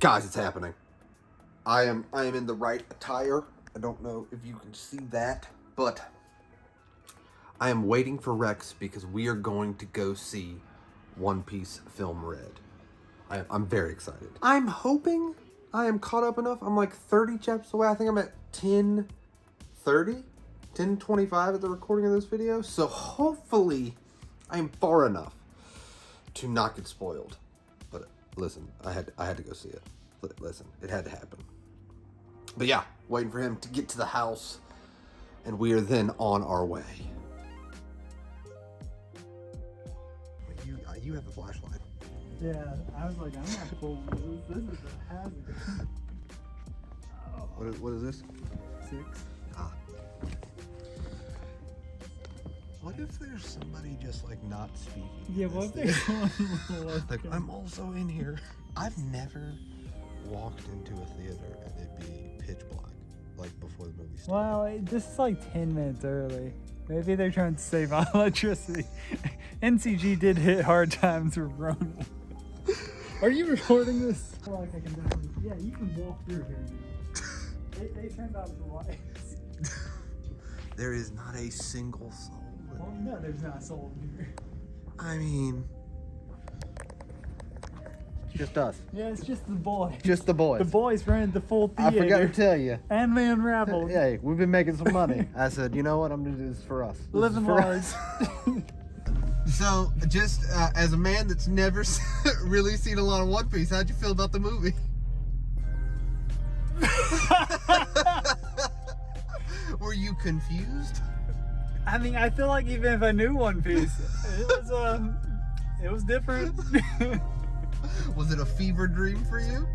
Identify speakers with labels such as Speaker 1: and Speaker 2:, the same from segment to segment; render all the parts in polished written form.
Speaker 1: Guys, it's happening. I am in the right attire. I don't know if you can see that, but I am waiting for Rex because we are going to go see One Piece Film Red. I'm very excited. I'm hoping I am caught up enough. I'm like 30 chapters away. I think I'm at 10:30, 10:25 at the recording of this video. So hopefully I am far enough to not get spoiled. But listen, I had to go see it. Listen, it had to happen. But yeah, waiting for him to get to the house, and we are then on our way. You have the flashlight.
Speaker 2: Yeah, I was like, I'm not pulling this. This is a hazard.
Speaker 1: What is this?
Speaker 2: 6.
Speaker 1: Ah. What if there's somebody just like not speaking?
Speaker 2: Yeah, what if there's one
Speaker 1: like, I'm also in here. I've never walked into a theater and it'd be pitch black, like before the movie started.
Speaker 2: Well, this is like 10 minutes early. Maybe they're trying to save on electricity. NCG did hit hard times with Rona. Are you recording this? I feel like I can definitely. Yeah, you can walk through here now. They turned out the lights.
Speaker 1: There is not a single soul.
Speaker 2: Well, no, there's not a soul in here.
Speaker 1: I mean, just us.
Speaker 2: Yeah, it's just the boys.
Speaker 1: Just the boys.
Speaker 2: The boys rented the full theater.
Speaker 1: I forgot to tell you.
Speaker 2: And they unraveled.
Speaker 1: Hey, we've been making some money. I said, you know what? I'm gonna do this for us.
Speaker 2: Living large.
Speaker 1: So, just as a man that's never really seen a lot of One Piece, how'd you feel about the movie? Were you confused?
Speaker 2: I mean, I feel like even if I knew One Piece, it was different.
Speaker 1: Was it a fever dream for you?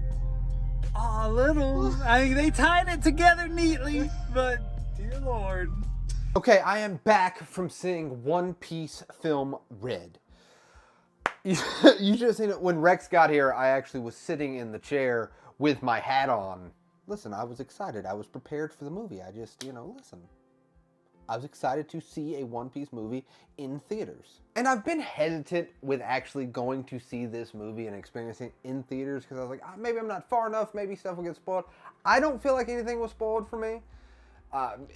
Speaker 2: Oh, a little. I mean, they tied it together neatly, but dear Lord.
Speaker 1: Okay, I am back from seeing One Piece Film Red. You should have seen it when Rex got here. I actually was sitting in the chair with my hat on. Listen, I was excited. I was prepared for the movie. I just, listen. I was excited to see a One Piece movie in theaters. And I've been hesitant with actually going to see this movie and experiencing it in theaters because I was like, maybe I'm not far enough, maybe stuff will get spoiled. I don't feel like anything was spoiled for me.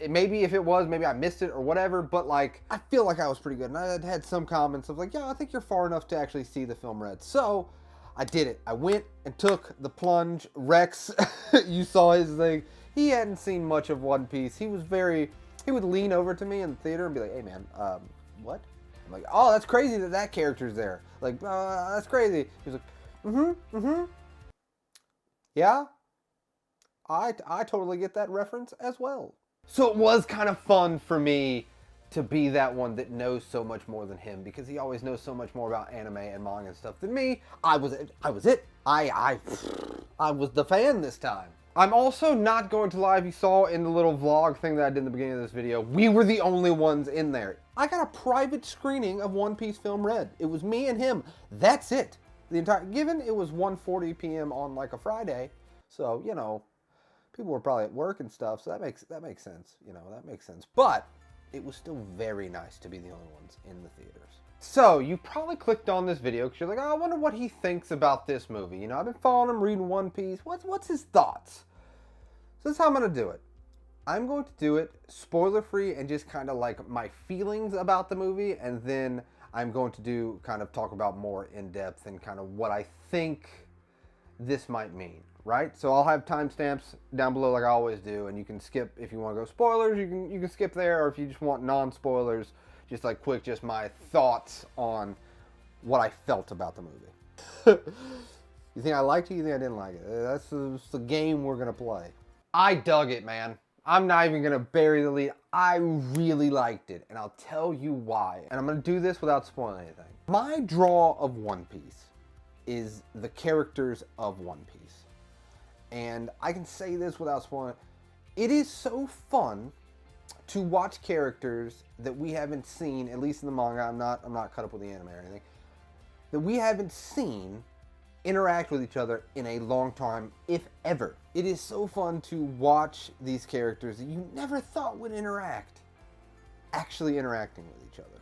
Speaker 1: Maybe if it was, maybe I missed it or whatever, but like, I feel like I was pretty good. And I had some comments of like, yeah, I think you're far enough to actually see the film Red. So I did it. I went and took the plunge. Rex, you saw his thing. He hadn't seen much of One Piece. He would lean over to me in the theater and be like, hey man, what? I'm like, oh, that's crazy that character's there. Like, that's crazy. He was like, yeah, I totally get that reference as well. So it was kind of fun for me to be that one that knows so much more than him because he always knows so much more about anime and manga and stuff than me. I was it. I was the fan this time. I'm also not going to lie, if you saw in the little vlog thing that I did in the beginning of this video, we were the only ones in there. I got a private screening of One Piece Film Red. It was me and him. That's it. Given it was 1:40 p.m. on like a Friday, so, people were probably at work and stuff, so that makes sense. That makes sense. But it was still very nice to be the only ones in the theaters. So, you probably clicked on this video because you're like, oh, I wonder what he thinks about this movie. I've been following him, reading One Piece. What's his thoughts? So this is how I'm going to do it. I'm going to do it spoiler-free and just kind of like my feelings about the movie, and then I'm going to do kind of talk about more in-depth and kind of what I think this might mean, right? So I'll have timestamps down below like I always do, and you can skip if you want to go spoilers, you can skip there, or if you just want non-spoilers, just like quick, just my thoughts on what I felt about the movie. You think I liked it? You think I didn't like it? That's the game we're going to play. I dug it, man. I'm not even going to bury the lead. I really liked it, and I'll tell you why. And I'm going to do this without spoiling anything. My draw of One Piece is the characters of One Piece. And I can say this without spoiling. It is so fun to watch characters that we haven't seen, at least in the manga. I'm not caught up with the anime or anything. That we haven't seen interact with each other in a long time, if ever. It is so fun to watch these characters that you never thought would interact, actually interacting with each other.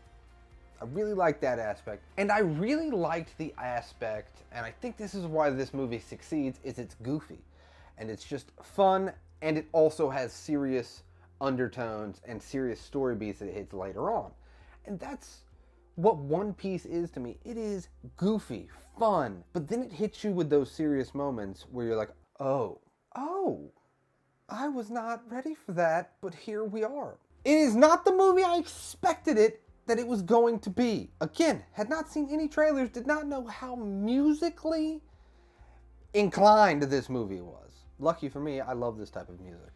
Speaker 1: I really liked that aspect. And I really liked the aspect, and I think this is why this movie succeeds, is it's goofy. And it's just fun, and it also has serious undertones and serious story beats that it hits later on. And that's what One Piece is to me. It is goofy, fun, but then it hits you with those serious moments where you're like, oh, I was not ready for that, but here we are. It is not the movie I expected that it was going to be. Again, had not seen any trailers, did not know how musically inclined this movie was. Lucky for me, I love this type of music.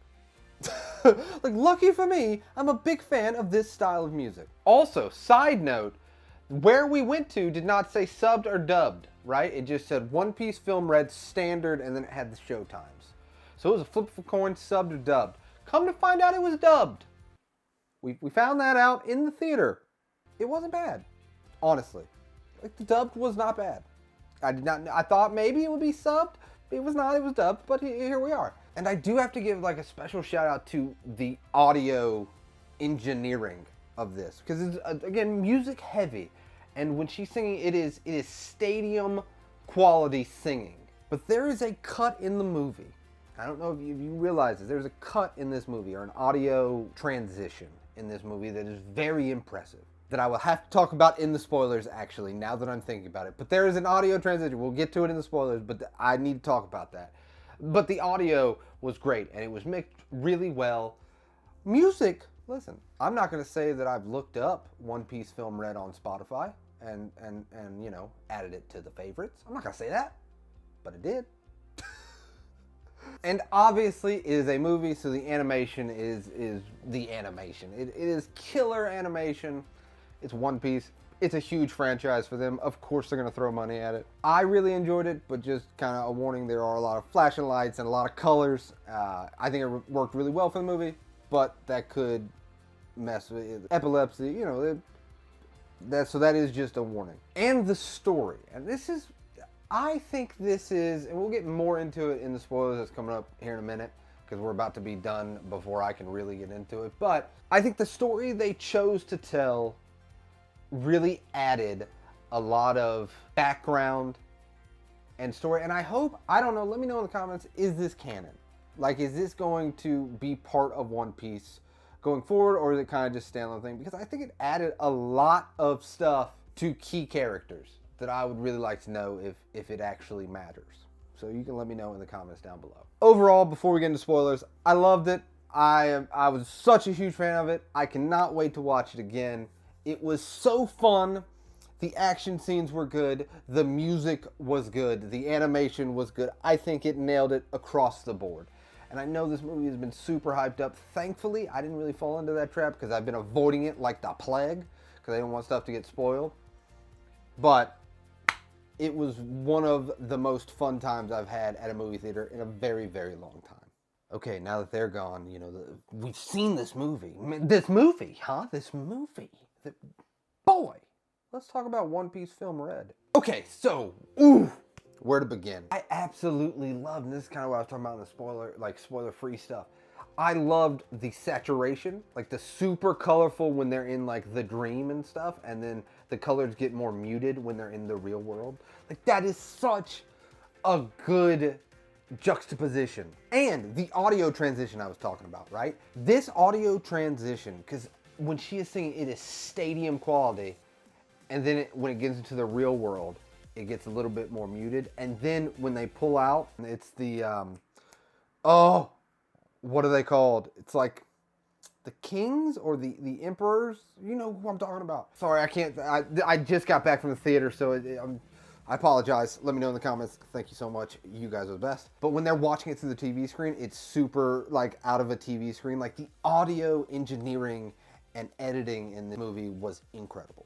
Speaker 1: Like, lucky for me, I'm a big fan of this style of music. Also, side note, where we went to did not say subbed or dubbed, right? It just said One Piece Film Red Standard, and then it had the show times. So it was a flip of a coin, subbed or dubbed. Come to find out it was dubbed. We found that out in the theater. It wasn't bad, honestly. Like, the dubbed was not bad. I thought maybe it would be subbed. It was not, it was dubbed, but here we are. And I do have to give like a special shout out to the audio engineering of this, because it's, again, music heavy. And when she's singing, it is stadium quality singing. But there is a cut in the movie. I don't know if you realize this. There's a cut in this movie, or an audio transition in this movie that is very impressive, that I will have to talk about in the spoilers, actually, now that I'm thinking about it. But there is an audio transition. We'll get to it in the spoilers, but I need to talk about that. But the audio was great, and it was mixed really well. Music, listen, I'm not going to say that I've looked up One Piece Film Red on Spotify and you know, added it to the favorites. I'm not going to say that, but it did. And obviously it is a movie, so the animation is the animation. It is killer animation. It's One Piece. It's a huge franchise for them. Of course they're going to throw money at it. I really enjoyed it, but just kind of a warning, there are a lot of flashing lights and a lot of colors. I think it worked really well for the movie, but that could mess with epilepsy, you know, so that is just a warning. And the story, and this is, I think this is, and we'll get more into it in the spoilers that's coming up here in a minute, because we're about to be done before I can really get into it. But I think the story they chose to tell really added a lot of background and story. And I hope, I don't know, let me know in the comments, is this canon? Like, is this going to be part of One Piece going forward, or is it kind of just a standalone thing? Because I think it added a lot of stuff to key characters that I would really like to know if it actually matters. So you can let me know in the comments down below. Overall, before we get into spoilers, I loved it. I was such a huge fan of it. I cannot wait to watch it again. It was so fun. The action scenes were good. The music was good. The animation was good. I think it nailed it across the board. And I know this movie has been super hyped up. Thankfully, I didn't really fall into that trap because I've been avoiding it like the plague because I don't want stuff to get spoiled. But it was one of the most fun times I've had at a movie theater in a very, very long time. Okay, now that they're gone, you know, we've seen this movie. This movie. Boy, let's talk about One Piece Film Red. Okay, so, where to begin? I absolutely loved, and this is kind of what I was talking about in the spoiler-free stuff. I loved the saturation, like the super colorful when they're in like the dream and stuff, and then the colors get more muted when they're in the real world. Like, that is such a good juxtaposition. And the audio transition I was talking about, right? This audio transition, because when she is singing, it is stadium quality, and then when it gets into the real world, it gets a little bit more muted. And then when they pull out, it's the, what are they called? It's like the kings or the emperors. You know who I'm talking about. Sorry, I can't, I just got back from the theater, so I apologize. Let me know in the comments. Thank you so much. You guys are the best. But when they're watching it through the TV screen, it's super like out of a TV screen. Like, the audio engineering and editing in the movie was incredible.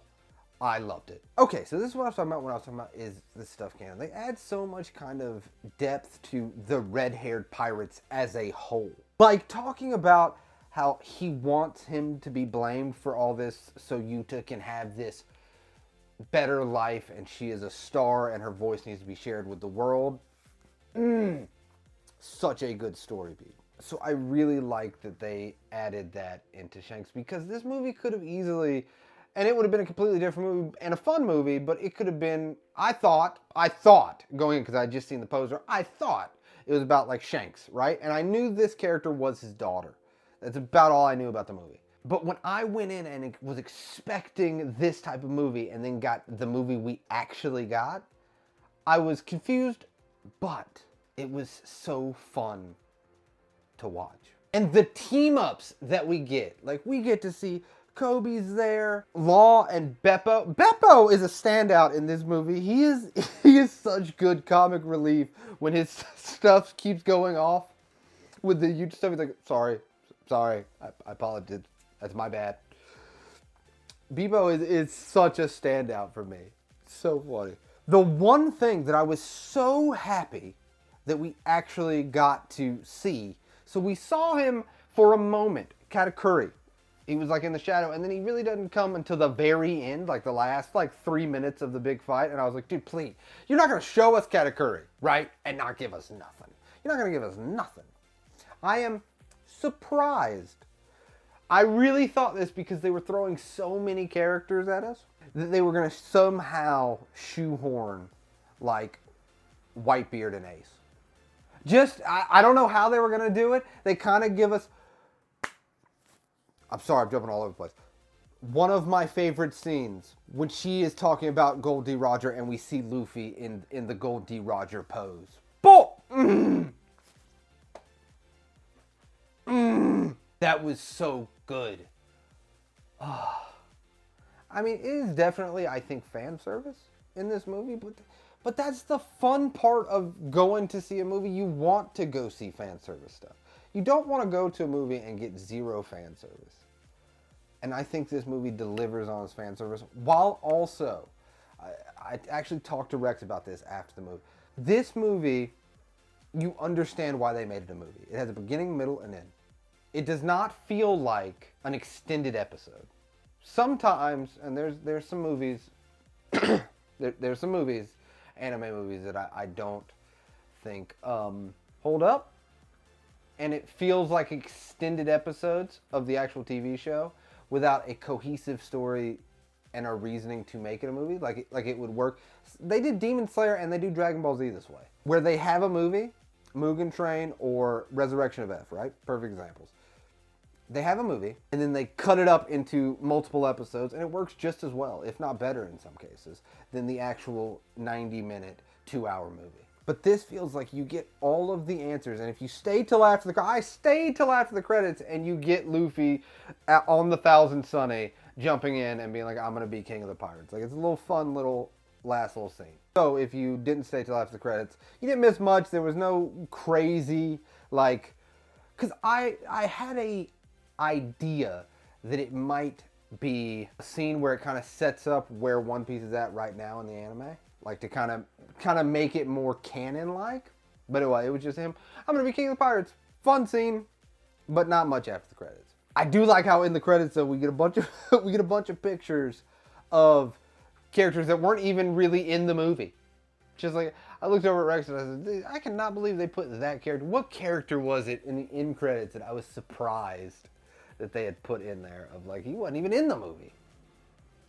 Speaker 1: I loved it. Okay, so this is what I was talking about when I was talking about is this stuff canon. They add so much kind of depth to the red-haired pirates as a whole. Like, talking about how he wants him to be blamed for all this so Yuta can have this better life, and she is a star and her voice needs to be shared with the world. Such a good story beat. So I really like that they added that into Shanks, because this movie could have easily, And it would have been a completely different movie and a fun movie, but it could have been, I thought, going in because I had just seen the poster, I thought it was about like Shanks, right? And I knew this character was his daughter. That's about all I knew about the movie. But when I went in and was expecting this type of movie and then got the movie we actually got, I was confused, but it was so fun to watch. And the team-ups that we get, like we get to see Kobe's there, Law and Beppo. Beppo is a standout in this movie. He is such good comic relief when his stuff keeps going off with the huge stuff. He's like, sorry, I apologize. That's my bad. Bebo is such a standout for me. So funny. The one thing that I was so happy that we actually got to see. So we saw him for a moment, Katakuri. He was like in the shadow, and then he really doesn't come until the very end, like the last like 3 minutes of the big fight. And I was like, dude, please, you're not going to show us Katakuri, right? And not give us nothing. You're not going to give us nothing. I am surprised. I really thought this because they were throwing so many characters at us that they were going to somehow shoehorn like Whitebeard and Ace. I don't know how they were going to do it. They kind of give us... I'm sorry, I'm jumping all over the place. One of my favorite scenes, when she is talking about Gold D. Roger and we see Luffy in the Gold D. Roger pose. That was so good. I mean, it is definitely, I think, fan service in this movie, but that's the fun part of going to see a movie. You want to go see fan service stuff. You don't want to go to a movie and get zero fan service. And I think this movie delivers on its fan service, while also, I actually talked to Rex about this after the movie. This movie, you understand why they made it a movie. It has a beginning, middle, and end. It does not feel like an extended episode. Sometimes, and there's some movies, there's some movies, anime movies that I don't think hold up. And it feels like extended episodes of the actual TV show without a cohesive story and a reasoning to make it a movie. Like it would work. They did Demon Slayer and they do Dragon Ball Z this way. Where they have a movie, Mugen Train or Resurrection of F, right? Perfect examples. They have a movie, and then they cut it up into multiple episodes, and it works just as well, if not better in some cases, than the actual 90-minute, 2-hour movie. But this feels like you get all of the answers, and if you stay till after I stayed till after the credits, and you get Luffy on the Thousand Sunny jumping in and being like, I'm going to be king of the pirates. Like, it's a little fun last little scene. So if you didn't stay till after the credits, you didn't miss much. There was no crazy, like, because I had a idea that it might be a scene where it kind of sets up where One Piece is at right now in the anime, like to kind of make it more canon-like. But it was just him. I'm gonna be king of the pirates. Fun scene, but not much after the credits. I do like how in the credits though we get a bunch of pictures of characters that weren't even really in the movie. Just like I looked over at Rex and I said, I cannot believe they put that character. What character was it in the end credits that I was surprised that they had put in there of like, he wasn't even in the movie.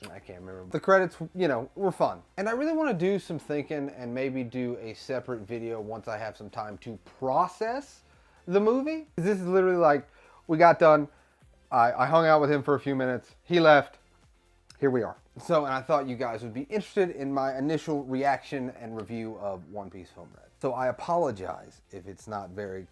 Speaker 1: I can't remember. The credits, were fun. And I really want to do some thinking and maybe do a separate video once I have some time to process the movie. This is literally like, we got done. I hung out with him for a few minutes. He left. Here we are. So, and I thought you guys would be interested in my initial reaction and review of One Piece Film Red. So I apologize if it's not very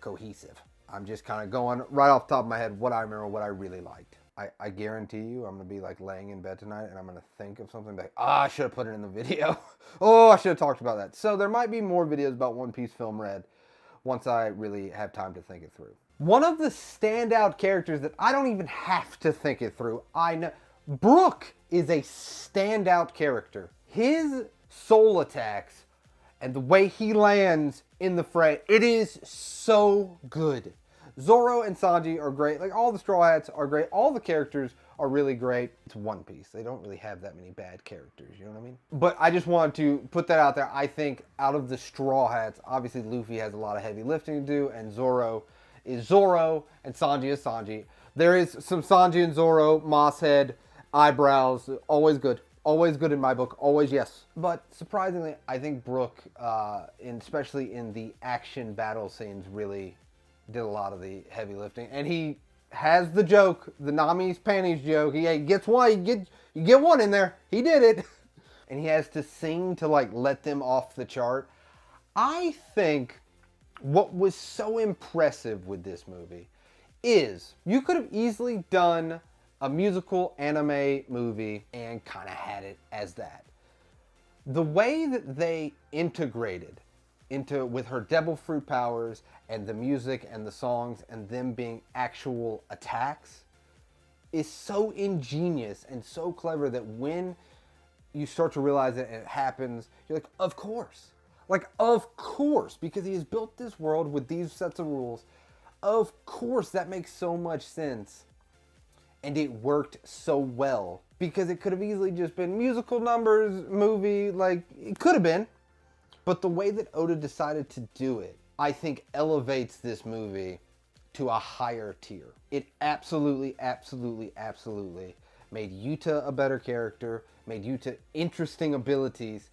Speaker 1: cohesive. I'm just kind of going right off the top of my head what I remember, what I really liked. I guarantee you I'm going to be like laying in bed tonight and I'm going to think of something like, I should have put it in the video. Oh, I should have talked about that. So there might be more videos about One Piece Film Red once I really have time to think it through. One of the standout characters that I don't even have to think it through, I know, Brook is a standout character. His soul attacks and the way he lands in the fray, it is so good. Zoro and Sanji are great. Like, all the Straw Hats are great. All the characters are really great. It's One Piece. They don't really have that many bad characters, you know what I mean? But I just wanted to put that out there. I think out of the Straw Hats, obviously Luffy has a lot of heavy lifting to do, and Zoro is Zoro, and Sanji is Sanji. There is some Sanji and Zoro, Mosshead, eyebrows, always good. Always good in my book, always yes. But surprisingly, I think Brook, especially in the action battle scenes, really did a lot of the heavy lifting. And he has the joke, the Nami's panties joke. He gets one, you get one in there. He did it. And he has to sing to like let them off the chart. I think what was so impressive with this movie is you could have easily done a musical anime movie and kind of had it as that. The way that they integrated with her devil fruit powers and the music and the songs and them being actual attacks is so ingenious and so clever that when you start to realize it and it happens, you're like, of course. Like, of course, because he has built this world with these sets of rules. Of course, that makes so much sense. And it worked so well because it could have easily just been musical numbers, movie, like it could have been. But the way that Oda decided to do it, I think elevates this movie to a higher tier. It absolutely, absolutely, absolutely made Yuta a better character, made Yuta interesting abilities,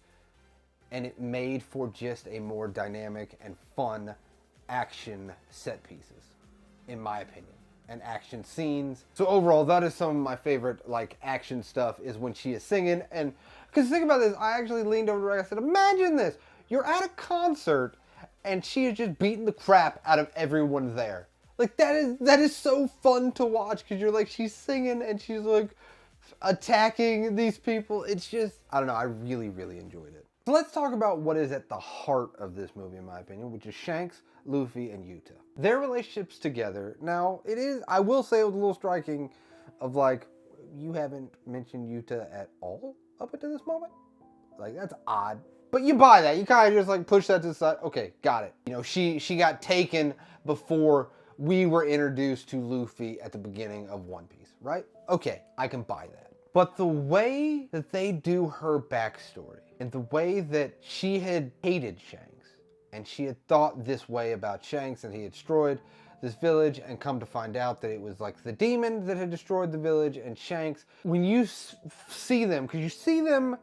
Speaker 1: and it made for just a more dynamic and fun action set pieces, in my opinion. And action scenes. So overall, that is some of my favorite like action stuff is when she is singing. And because think about this, I actually leaned over to her and I said, imagine this. You're at a concert and she is just beating the crap out of everyone there. Like that is so fun to watch because you're like, she's singing and she's like attacking these people. It's just, I don't know, I really, really enjoyed it. So let's talk about what is at the heart of this movie, in my opinion, which is Shanks, Luffy, and Yuta. Their relationships together. Now, it is, I will say it was a little striking of like, you haven't mentioned Yuta at all up until this moment? Like, that's odd. But you buy that. You kind of just like push that to the side. Okay, got it. You know, she got taken before we were introduced to Luffy at the beginning of One Piece, right? Okay, I can buy that. But the way that they do her backstory and the way that she had hated Shanks and she had thought this way about Shanks and he had destroyed this village and come to find out that it was like the demon that had destroyed the village and Shanks. When you see them, because you see them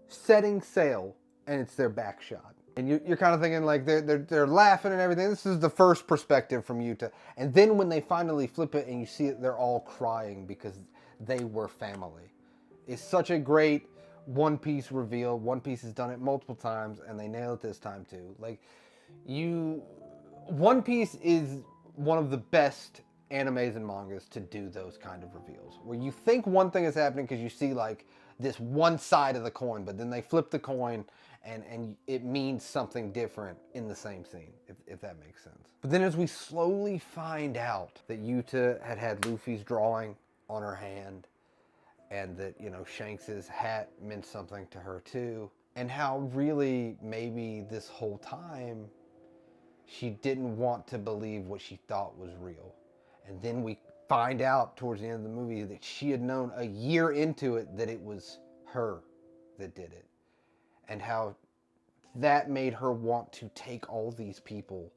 Speaker 1: setting sail and it's their back shot. And you're kind of thinking like they're laughing and everything. This is the first perspective from Yuta. And then when they finally flip it and you see it, they're all crying because they were family. It's such a great One Piece reveal. One Piece has done it multiple times and they nail it this time too. Like One Piece is one of the best animes and mangas to do those kind of reveals. Where you think one thing is happening because you see like this one side of the coin, but then they flip the coin and it means something different in the same scene, if that makes sense. But then as we slowly find out that Yuta had Luffy's drawing on her hand, and that, you know, Shanks's hat meant something to her too, and how really maybe this whole time she didn't want to believe what she thought was real. And then we find out towards the end of the movie that she had known a year into it that it was her that did it. And how that made her want to take all these people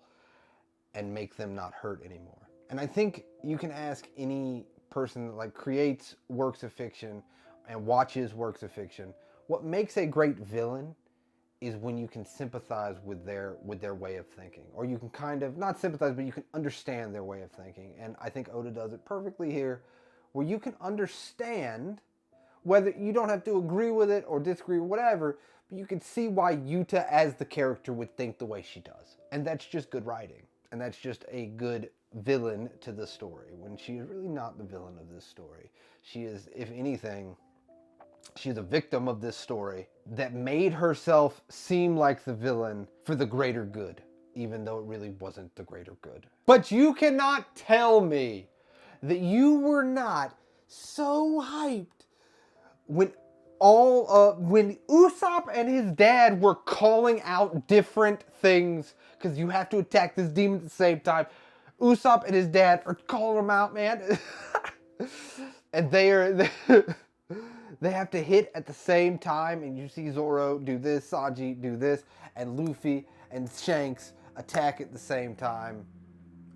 Speaker 1: and make them not hurt anymore. And I think you can ask any person that like creates works of fiction and watches works of fiction, what makes a great villain is when you can sympathize with their way of thinking. Or you can kind of, not sympathize, but you can understand their way of thinking. And I think Oda does it perfectly here, where you can understand, whether you don't have to agree with it or disagree or whatever, but you can see why Yuta as the character would think the way she does. And that's just good writing. And that's just a good villain to the story, when she is really not the villain of this story. She is, if anything, she's a victim of this story that made herself seem like the villain for the greater good, even though it really wasn't the greater good. But you cannot tell me that you were not so hyped when when Usopp and his dad were calling out different things, because you have to attack this demon at the same time. Usopp and his dad are calling them out, man. And they have to hit at the same time, and you see Zoro do this, Sanji do this, and Luffy and Shanks attack at the same time.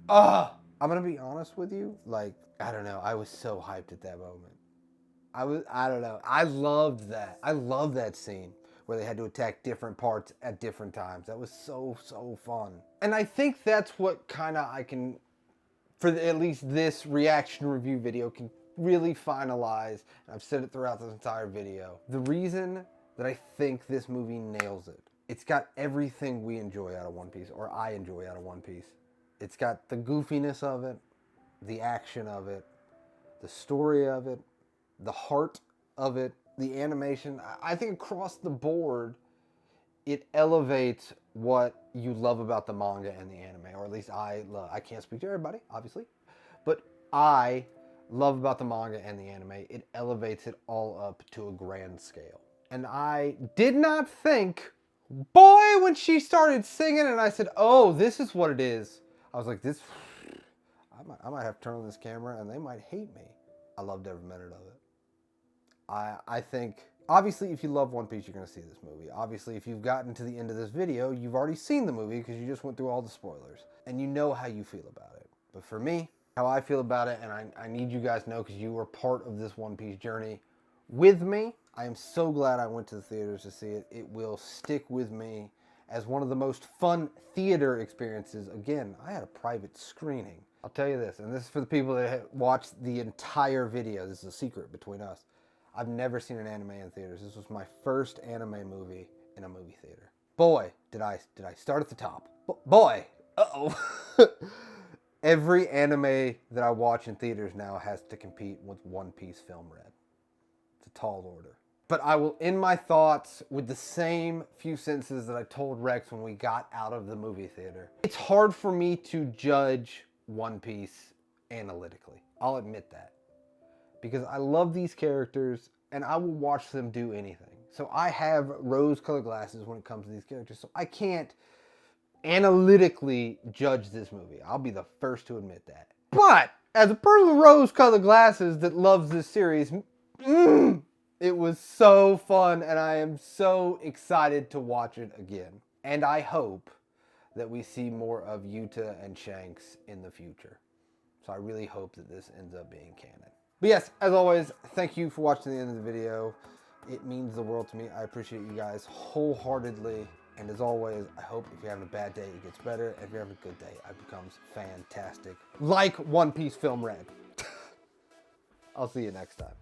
Speaker 1: I'm gonna be honest with you, like, I don't know, I was so hyped at that moment. I don't know. I loved that. I love that scene where they had to attack different parts at different times. That was so, so fun. And I think that's what kind of I can, for at least this reaction review video, can really finalize. And I've said it throughout this entire video. The reason that I think this movie nails it, it's got everything we enjoy out of One Piece, or I enjoy out of One Piece. It's got the goofiness of it, the action of it, the story of it, the heart of it, the animation. I think across the board, it elevates what you love about the manga and the anime, or at least I love. I can't speak to everybody, obviously, but I love about the manga and the anime. It elevates it all up to a grand scale. And I did not think, boy, when she started singing and I said, oh, this is what it is. I was like, this, I might have to turn on this camera and they might hate me. I loved every minute of it. I think, obviously, if you love One Piece, you're going to see this movie. Obviously, if you've gotten to the end of this video, you've already seen the movie because you just went through all the spoilers. And you know how you feel about it. But for me, how I feel about it, and I need you guys to know because you were part of this One Piece journey with me. I am so glad I went to the theaters to see it. It will stick with me as one of the most fun theater experiences. Again, I had a private screening. I'll tell you this, and this is for the people that have watched the entire video. This is a secret between us. I've never seen an anime in theaters. This was my first anime movie in a movie theater. Boy, did I start at the top. Boy, uh-oh. Every anime that I watch in theaters now has to compete with One Piece Film Red. It's a tall order. But I will end my thoughts with the same few sentences that I told Rex when we got out of the movie theater. It's hard for me to judge One Piece analytically. I'll admit that. Because I love these characters and I will watch them do anything. So I have rose-colored glasses when it comes to these characters. So I can't analytically judge this movie. I'll be the first to admit that. But as a person with rose-colored glasses that loves this series, it was so fun and I am so excited to watch it again. And I hope that we see more of Yuta and Shanks in the future. So I really hope that this ends up being canon. But yes, as always, thank you for watching the end of the video. It means the world to me. I appreciate you guys wholeheartedly. And as always, I hope if you're having a bad day, it gets better. And if you're having a good day, it becomes fantastic. Like One Piece Film Red. I'll see you next time.